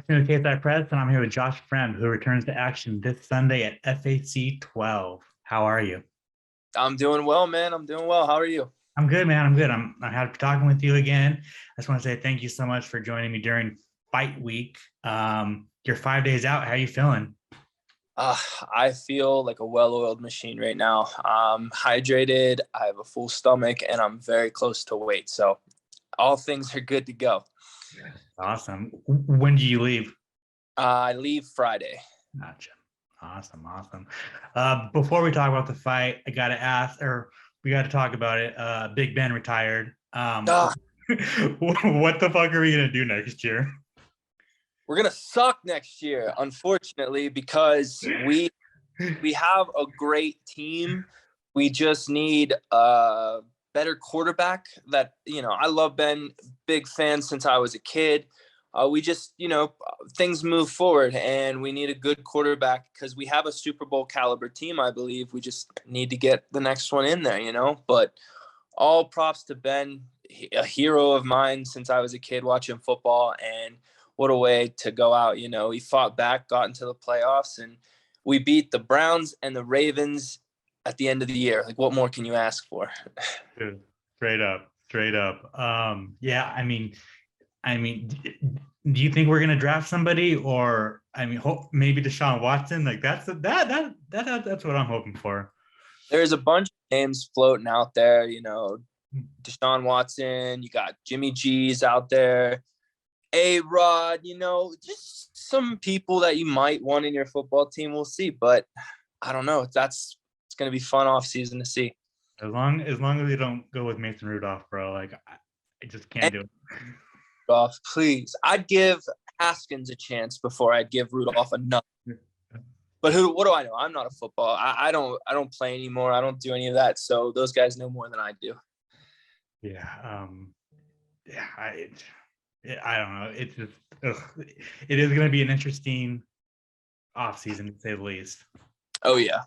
listening to KSI Press, and I'm here with Josh Fremd, who returns to action this Sunday at FAC 12. How are you? I'm doing well, man. I'm doing well. How are you? I'm good, man. I'm good. I'm happy talking with you again. I just want to say thank you so much for joining me during fight week. You're 5 days out. How are you feeling? Uh, I feel like a well-oiled machine right now. I'm hydrated. I have a full stomach, and I'm very close to weight. So all things are good to go. Awesome. When do you leave? I leave Friday. Gotcha. Awesome. Before we talk about the fight, I got to ask, or we got to talk about it. Big Ben retired. Ah, What the fuck are we gonna do next year? we're gonna suck next year, unfortunately, because we have a great team. We just need a better quarterback. I love Ben, big fan since I was a kid. We just, things move forward, and we need a good quarterback because we have a Super Bowl caliber team, I believe. We just need to get the next one in there, But all props to Ben, a hero of mine since I was a kid watching football, and what a way to go out. He fought back, got into the playoffs, and we beat the Browns and the Ravens at the end of the year. Like, what more can you ask for? Dude, straight up. Yeah, do you think we're gonna draft somebody, or hope maybe Deshaun Watson? Like that's what I'm hoping for. There's a bunch of names floating out there, Deshaun Watson, you got Jimmy G's out there, A-Rod, just some people that you might want in your football team. We'll see, but I don't know. It's going to be fun off season to see. As long as we don't go with Mason Rudolph, bro, like I just can't do it. Rudolph, please. I'd give Haskins a chance before I'd give Rudolph another. But what do I know? I'm not a football. I don't play anymore. I don't do any of that. So those guys know more than I do. Yeah. I don't know. It's just it is going to be an interesting off season to say the least. Oh yeah.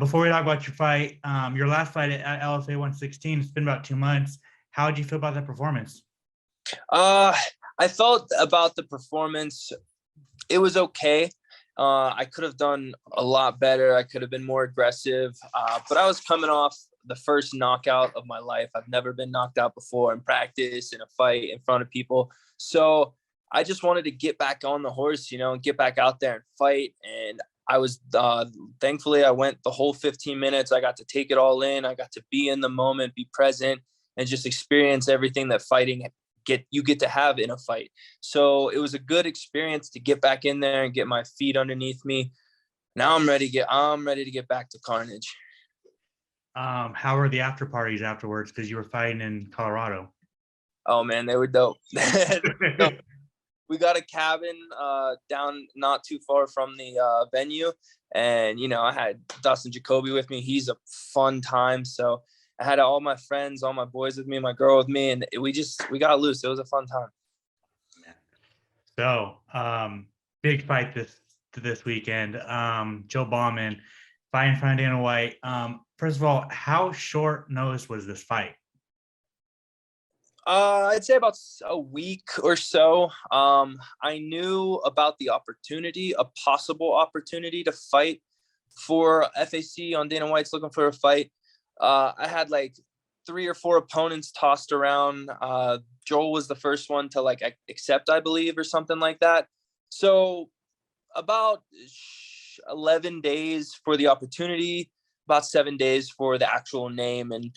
Before we talk about your fight, your last fight at LFA 116, it's been about 2 months. How did you feel about that performance? I felt about the performance. It was okay. I could have done a lot better. I could have been more aggressive, but I was coming off the first knockout of my life. I've never been knocked out before in practice, in a fight, in front of people. So I just wanted to get back on the horse, and get back out there and fight. And I was, thankfully, I went the whole 15 minutes. I got to take it all in. I got to be in the moment, be present, and just experience everything that fighting you get to have in a fight. So it was a good experience to get back in there and get my feet underneath me. Now I'm ready to get back to carnage. How were the after parties afterwards? Because you were fighting in Colorado. Oh man, they were dope. We got a cabin down not too far from the venue, and I had Dustin Jacoby with me. He's a fun time. So I had all my friends, all my boys with me, my girl with me, and we got loose. It was a fun time. So, big fight this weekend. Joe Bauman fighting in front of Dana White. First of all, how short notice was this fight? I'd say about a week or so. I knew about the opportunity, a possible opportunity to fight for FAC on Dana White's looking for a fight. I had like 3 or 4 opponents tossed around. Joel was the first one to accept, I believe, or something like that. So about 11 days for the opportunity, about 7 days for the actual name, and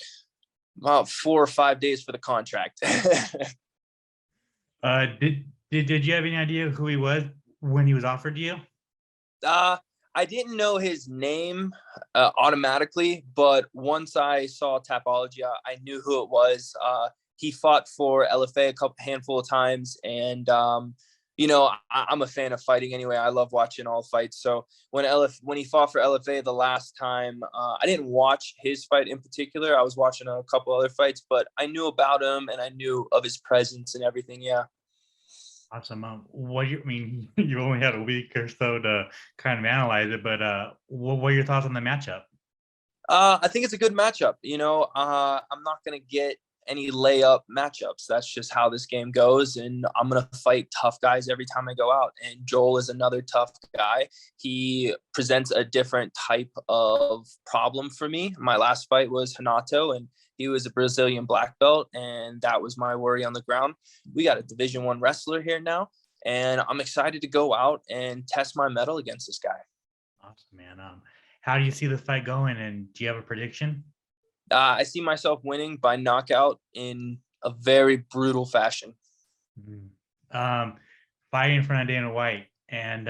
about 4 or 5 days for the contract. Did you have any idea who he was when he was offered to you? I didn't know his name automatically, but once I saw Tapology, I knew who it was. He fought for LFA handful of times, and I'm a fan of fighting anyway. I love watching all fights. So when he fought for LFA the last time, I didn't watch his fight in particular. I was watching a couple other fights, but I knew about him and I knew of his presence and everything. Yeah. Awesome. You only had a week or so to kind of analyze it, but what were your thoughts on the matchup? I think it's a good matchup. I'm not going to get any layup matchups. That's just how this game goes. And I'm going to fight tough guys every time I go out. And Joel is another tough guy. He presents a different type of problem for me. My last fight was Hanato, and he was a Brazilian black belt, and that was my worry on the ground. We got a Division I wrestler here now, and I'm excited to go out and test my mettle against this guy. Awesome, man. How do you see the fight going, and do you have a prediction? I see myself winning by knockout in a very brutal fashion. Fighting in front of Dana White, and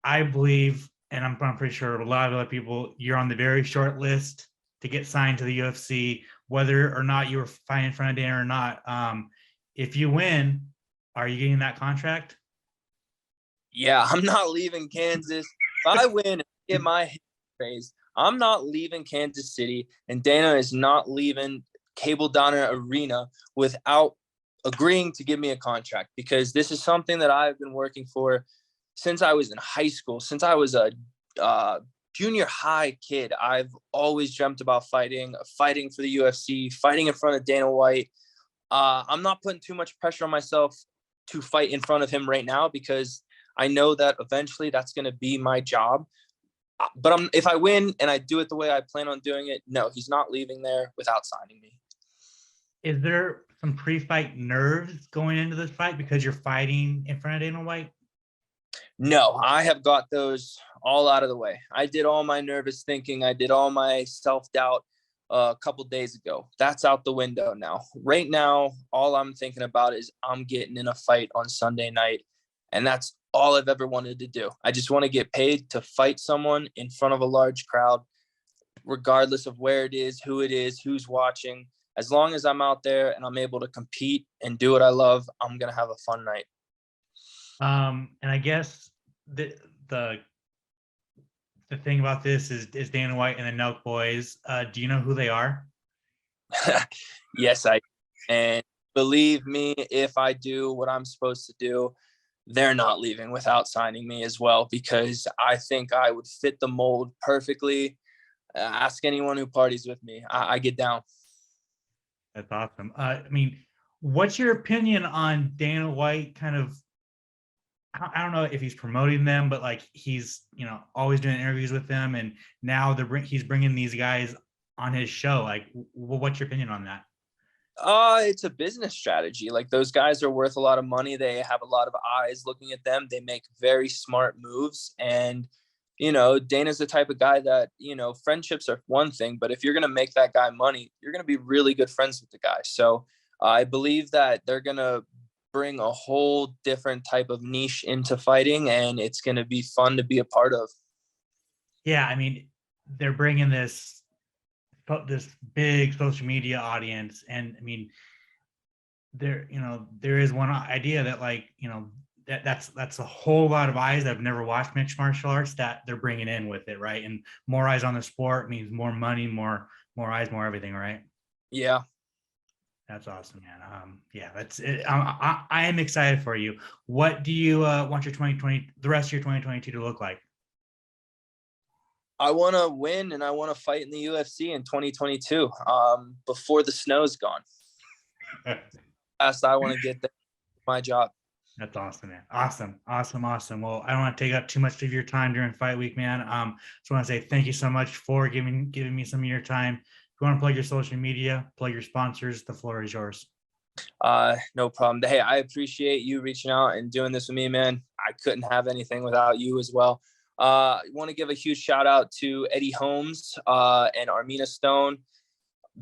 I believe, and I'm pretty sure a lot of other people, you're on the very short list to get signed to the UFC, whether or not you were fighting in front of Dana or not. If you win, are you getting that contract? Yeah, I'm not leaving Kansas. If I win and get my head raised, I'm not leaving Kansas City, and Dana is not leaving Cable Donner Arena without agreeing to give me a contract, because this is something that I've been working for since I was in high school, since I was a junior high kid. I've always dreamt about fighting for the UFC, fighting in front of Dana White. I'm not putting too much pressure on myself to fight in front of him right now, because I know that eventually that's going to be my job. But if I win and I do it the way I plan on doing it, no, he's not leaving there without signing me. Is there some pre-fight nerves going into this fight because you're fighting in front of Dana White? No, I have got those all out of the way. I did all my nervous thinking. I did all my self-doubt a couple days ago. That's out the window now. Right now, all I'm thinking about is I'm getting in a fight on Sunday night, and that's all I've ever wanted to do. I just want to get paid to fight someone in front of a large crowd, regardless of where it is, who's watching. As long as I'm out there and I'm able to compete and do what I love, I'm going to have a fun night. And I guess the thing about this is Dana White and the Nelk Boys. Do you know who they are? Yes, and believe me, if I do what I'm supposed to do, they're not leaving without signing me as well, because I think I would fit the mold perfectly. Ask anyone who parties with me. I get down. That's awesome. I mean, what's your opinion on Dana White kind of, I don't know if he's promoting them, but like he's, always doing interviews with them, and now he's bringing these guys on his show. Like, what's your opinion on that? It's a business strategy. Like, those guys are worth a lot of money. They have a lot of eyes looking at them. They make very smart moves. And, Dana's the type of guy that, friendships are one thing, but if you're going to make that guy money, you're going to be really good friends with the guy. So I believe that they're going to bring a whole different type of niche into fighting, and it's going to be fun to be a part of. Yeah. I mean, they're bringing this big social media audience, and I mean, there is one idea that, like, that's a whole lot of eyes that have never watched mixed martial arts that they're bringing in with it, right? And more eyes on the sport means more money, more eyes, more everything, right? Yeah. That's awesome, man. Yeah, that's it. I am excited for you. What do you want your 2020, the rest of your 2022 to look like? I want to win, and I want to fight in the UFC in 2022, before the snow's gone. Fast, I want to get there. My job. That's awesome, man. Awesome. Well, I don't want to take up too much of your time during fight week, man. Just want to say thank you so much for giving me some of your time. If you want to plug your social media, plug your sponsors, the floor is yours. No problem. Hey, I appreciate you reaching out and doing this with me, man. I couldn't have anything without you as well. I want to give a huge shout out to Eddie Holmes and Armina Stone.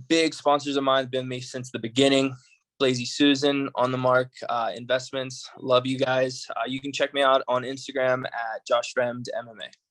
Big sponsors of mine, been with me since the beginning. Blazy Susan, On the Mark Investments. Love you guys. You can check me out on Instagram at Josh Fremd MMA.